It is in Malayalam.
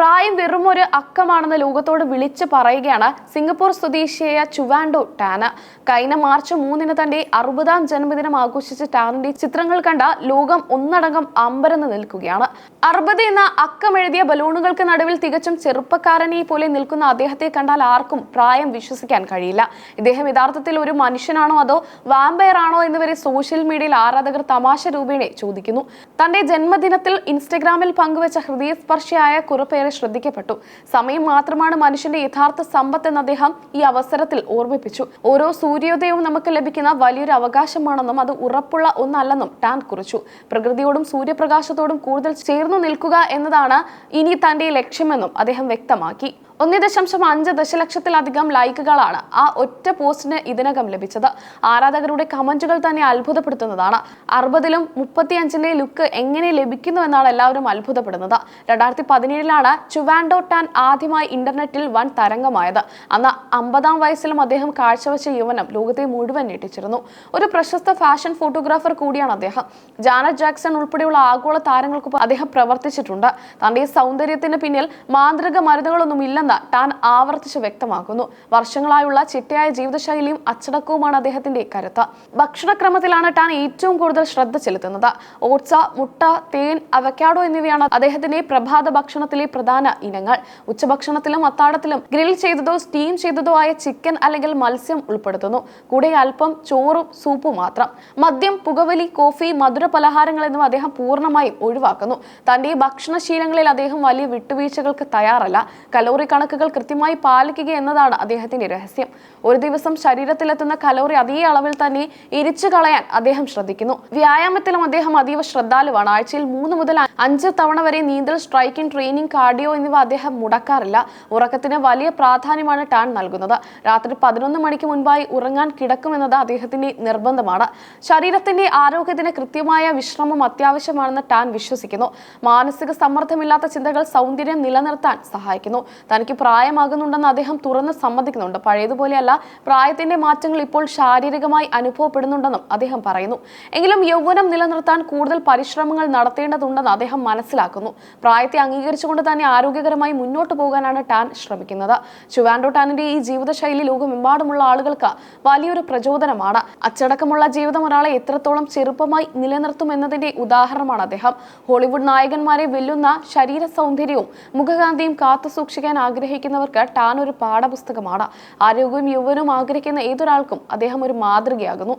പ്രായം വെറുമൊരു അക്കമാണെന്ന് ലോകത്തോട് വിളിച്ചു പറയുകയാണ് സിംഗപ്പൂർ സ്വദേശിയായ ചുവാൻഡോ ടാൻ. കഴിഞ്ഞ മാർച്ച് 3-ന് തന്റെ 60-ാം ജന്മദിനം ആഘോഷിച്ച ടാനിന്റെ ചിത്രങ്ങൾ കണ്ട ലോകം ഒന്നടങ്കം അമ്പരന്ന് നിൽക്കുകയാണ്. 60 എന്ന അക്കമെഴുതിയ ബലൂണുകൾക്ക് നടുവിൽ തികച്ചും ചെറുപ്പക്കാരനെ പോലെ നിൽക്കുന്ന അദ്ദേഹത്തെ കണ്ടാൽ ആർക്കും പ്രായം വിശ്വസിക്കാൻ കഴിയില്ല. ഇദ്ദേഹം യഥാർത്ഥത്തിൽ ഒരു മനുഷ്യനാണോ അതോ വാമ്പയർ ആണോ എന്നിവരെ സോഷ്യൽ മീഡിയയിൽ ആരാധകർ തമാശ രൂപേണ ചോദിക്കുന്നു. തന്റെ ജന്മദിനത്തിൽ ഇൻസ്റ്റഗ്രാമിൽ പങ്കുവച്ച ഹൃദയസ്പർശിയായ കുറിപ്പേറെ ശ്രദ്ധിക്കപ്പെട്ടു. സമയം മാത്രമാണ് മനുഷ്യന്റെ യഥാർത്ഥ സമ്പത്ത് എന്ന് അദ്ദേഹം ഈ അവസരത്തിൽ ഓർമ്മിപ്പിച്ചു. ഓരോ സൂര്യോദയവും നമുക്ക് ലഭിക്കുന്ന വലിയൊരു അവകാശമാണെന്നും അത് ഉറപ്പുള്ള ഒന്നല്ലെന്നും ടാൻ കുറിച്ചു. പ്രകൃതിയോടും സൂര്യപ്രകാശത്തോടും കൂടുതൽ ചേർന്നു നിൽക്കുക എന്നതാണ് ഇനി തന്റെ ലക്ഷ്യമെന്നും അദ്ദേഹം വ്യക്തമാക്കി. 1.5 ദശലക്ഷത്തിലധികം ലൈക്കുകളാണ് ആ ഒറ്റ പോസ്റ്റിന് ഇതിനകം ലഭിച്ചത്. ആരാധകരുടെ കമന്റുകൾ തന്നെ അത്ഭുതപ്പെടുത്തുന്നതാണ്. 60-ലും 35-ന്റെ ലുക്ക് എങ്ങനെ ലഭിക്കുന്നു എന്നാണ് എല്ലാവരും അത്ഭുതപ്പെടുന്നത്. 2017-ലാണ് ചുവാൻഡോ ടാൻ ആദ്യമായി ഇന്റർനെറ്റിൽ വൻ തരംഗമായത്. അന്ന് 50-ാം വയസ്സിലും അദ്ദേഹം കാഴ്ചവെച്ച യൗവനം ലോകത്തെ മുഴുവൻ ഞെട്ടിച്ചിരുന്നു. ഒരു പ്രശസ്ത ഫാഷൻ ഫോട്ടോഗ്രാഫർ കൂടിയാണ് അദ്ദേഹം. ജാനറ്റ് ജാക്സൺ ഉൾപ്പെടെയുള്ള ആഗോള താരങ്ങൾക്കൊപ്പം അദ്ദേഹം പ്രവർത്തിച്ചിട്ടുണ്ട്. തന്റെ സൗന്ദര്യത്തിന് പിന്നിൽ മാന്ത്രിക മരുന്നുകളൊന്നും ഇല്ലെന്ന് ടാൻ ആവർത്തിച്ച് വ്യക്തമാക്കുന്നു. വർഷങ്ങളായുള്ള ചിട്ടയായ ജീവിതശൈലിയും അച്ചടക്കവുമാണ് അദ്ദേഹത്തിന്റെ കരുത്ത്. ഭക്ഷണക്രമത്തിലാണ് ടാൻ ഏറ്റവും കൂടുതൽ ശ്രദ്ധ ചെലുത്തുന്നത്. ഓട്സ്, മുട്ട, തേൻ, അവക്കാഡോ എന്നിവയാണ് അദ്ദേഹത്തിന്റെ പ്രഭാത ഭക്ഷണത്തിലെ പ്രധാന ഇനങ്ങൾ. ഉച്ചഭക്ഷണത്തിലും അത്താഴത്തിലും ഗ്രിൽ ചെയ്തതോ സ്റ്റീം ചെയ്തതോ ആയ ചിക്കൻ അല്ലെങ്കിൽ മത്സ്യം ഉൾപ്പെടുത്തുന്നു. കൂടെ അല്പം ചോറും സൂപ്പും മാത്രം. മദ്യം, പുകവലി, കോഫി, മധുര പലഹാരങ്ങൾ എന്നിവ അദ്ദേഹം പൂർണ്ണമായും ഒഴിവാക്കുന്നു. തന്റെ ഭക്ഷണശീലങ്ങളിൽ അദ്ദേഹം വലിയ വിട്ടുവീഴ്ചകൾക്ക് തയ്യാറല്ല. കലോറി കണക്കുകൾ കൃത്യമായി പാലിക്കുക എന്നതാണ് അദ്ദേഹത്തിന്റെ രഹസ്യം. ഒരു ദിവസം ശരീരത്തിലെത്തുന്ന കലോറി അതേ അളവിൽ തന്നെ എരിച്ചു കളയാൻ അദ്ദേഹം ശ്രദ്ധിക്കുന്നു. വ്യായാമത്തിലും അദ്ദേഹം അതീവ ശ്രദ്ധാലുവാണ്. ആഴ്ചയിൽ 3 മുതൽ 5 തവണ വരെ നീന്തൽ, സ്ട്രൈക്കിംഗ് ട്രെയിനിങ്, കാർഡിയോ എന്നിവ അദ്ദേഹം മുടക്കാറില്ല. ഉറക്കത്തിന് വലിയ പ്രാധാന്യമാണ് ടാൻ നൽകുന്നത്. രാത്രി 11 മണിക്ക് മുൻപായി ഉറങ്ങാൻ കിടക്കുമെന്നത് അദ്ദേഹത്തിന്റെ നിർബന്ധമാണ്. ശരീരത്തിന്റെ ആരോഗ്യത്തിന് കൃത്യമായ വിശ്രമം അത്യാവശ്യമാണെന്ന് ടാൻ വിശ്വസിക്കുന്നു. മാനസിക സമ്മർദ്ദമില്ലാത്ത ചിന്തകൾ സൗന്ദര്യം നിലനിർത്താൻ സഹായിക്കുന്നു. തനിക്ക് പ്രായമാകുന്നുണ്ടെന്ന് അദ്ദേഹം തുറന്ന് സമ്മതിക്കുന്നുണ്ട്. പഴയതുപോലെയല്ല, പ്രായത്തിന്റെ മാറ്റങ്ങൾ ഇപ്പോൾ ശാരീരികമായി അനുഭവപ്പെടുന്നുണ്ടെന്നും അദ്ദേഹം പറയുന്നു. എങ്കിലും യൗവനം നിലനിർത്താൻ കൂടുതൽ പരിശ്രമങ്ങൾ നടത്തേണ്ടതുണ്ടെന്ന് അദ്ദേഹം മനസ്സിലാക്കുന്നു. പ്രായത്തെ അംഗീകരിച്ചുകൊണ്ട് തന്നെ ആരോഗ്യകരമായി മുന്നോട്ട് പോകാനാണ് ടാൻ ശ്രമിക്കുന്നത്. ചുവാൻഡോ ടാനിന്റെ ഈ ജീവിതശൈലി ലോകമെമ്പാടുമുള്ള ആളുകൾക്ക് വലിയൊരു പ്രചോദനമാണ്. അച്ചടക്കമുള്ള ജീവിതം ഒരാളെ എത്രത്തോളം ചെറുപ്പമായി നിലനിർത്തുമെന്നതിന്റെ ഉദാഹരണമാണ് അദ്ദേഹം. ഹോളിവുഡ് നായകന്മാരെ വെല്ലുന്ന ശരീര സൗന്ദര്യവും മുഖകാന്തിയും കാത്തുസൂക്ഷിക്കാൻ ആഗ്രഹിക്കുന്നവർക്ക് ടാൻ ഒരു പാഠപുസ്തകമാണ്. ആരോഗ്യവും യൗവനവും ആഗ്രഹിക്കുന്ന ഏതൊരാൾക്കും അദ്ദേഹം ഒരു മാതൃകയാകുന്നു.